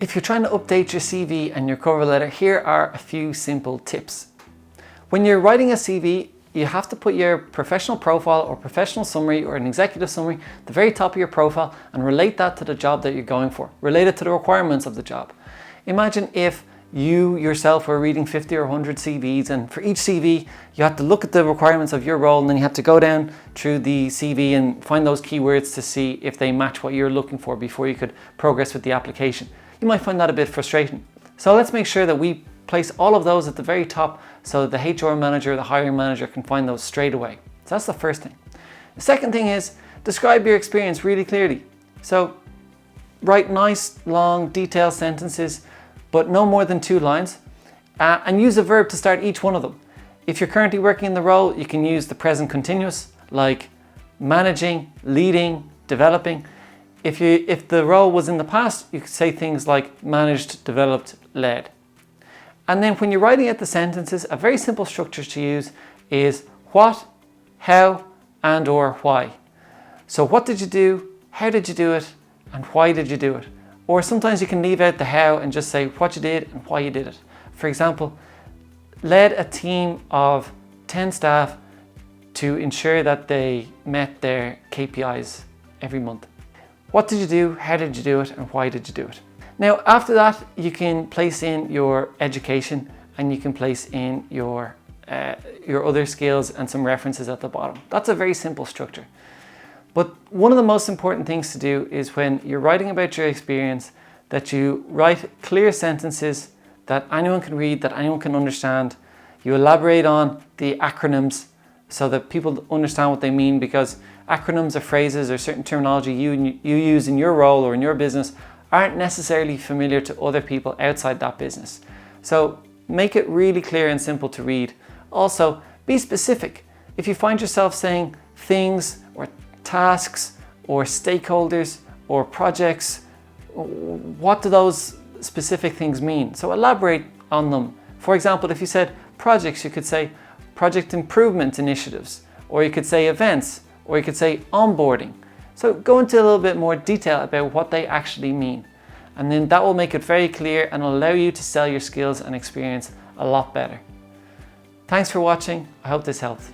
If you're trying to update your CV and your cover letter, here are a few simple tips. When you're writing a CV, you have to put your professional profile or professional summary or an executive summary at the very top of your profile and relate that to the job that you're going for. Relate it to the requirements of the job. Imagine if you yourself were reading 50 or 100 CVs, and for each CV you had to look at the requirements of your role, and then you had to go down through the CV and find those keywords to see if they match what you're looking for before you could progress with the application. You might find that a bit frustrating. So let's make sure that we place all of those at the very top so that the HR manager or the hiring manager can find those straight away. So that's the first thing. The second thing is describe your experience really clearly. So write nice, long, detailed sentences, but no more than 2 lines, and use a verb to start each one of them. If you're currently working in the role, you can use the present continuous, like managing, leading, developing. If the role was in the past, you could say things like managed, developed, led. And then when you're writing out the sentences, a very simple structure to use is what, how, and or why. So what did you do, how did you do it, and why did you do it? Or sometimes you can leave out the how and just say what you did and why you did it. For example, led a team of 10 staff to ensure that they met their KPIs every month. What did you do, how did you do it, and why did you do it? Now, after that, you can place in your education and you can place in your other skills and some references at the bottom. That's a very simple structure. But one of the most important things to do is when you're writing about your experience, that you write clear sentences that anyone can read, that anyone can understand. You elaborate on the acronyms so that people understand what they mean, because acronyms or phrases or certain terminology you use in your role or in your business aren't necessarily familiar to other people outside that business. So make it really clear and simple to read. Also, be specific. If you find yourself saying things or tasks or stakeholders or projects, what do those specific things mean? So elaborate on them. For example, if you said projects, you could say project improvement initiatives, or you could say events, or you could say onboarding. So go into a little bit more detail about what they actually mean. And then that will make it very clear and allow you to sell your skills and experience a lot better. Thanks for watching. I hope this helped.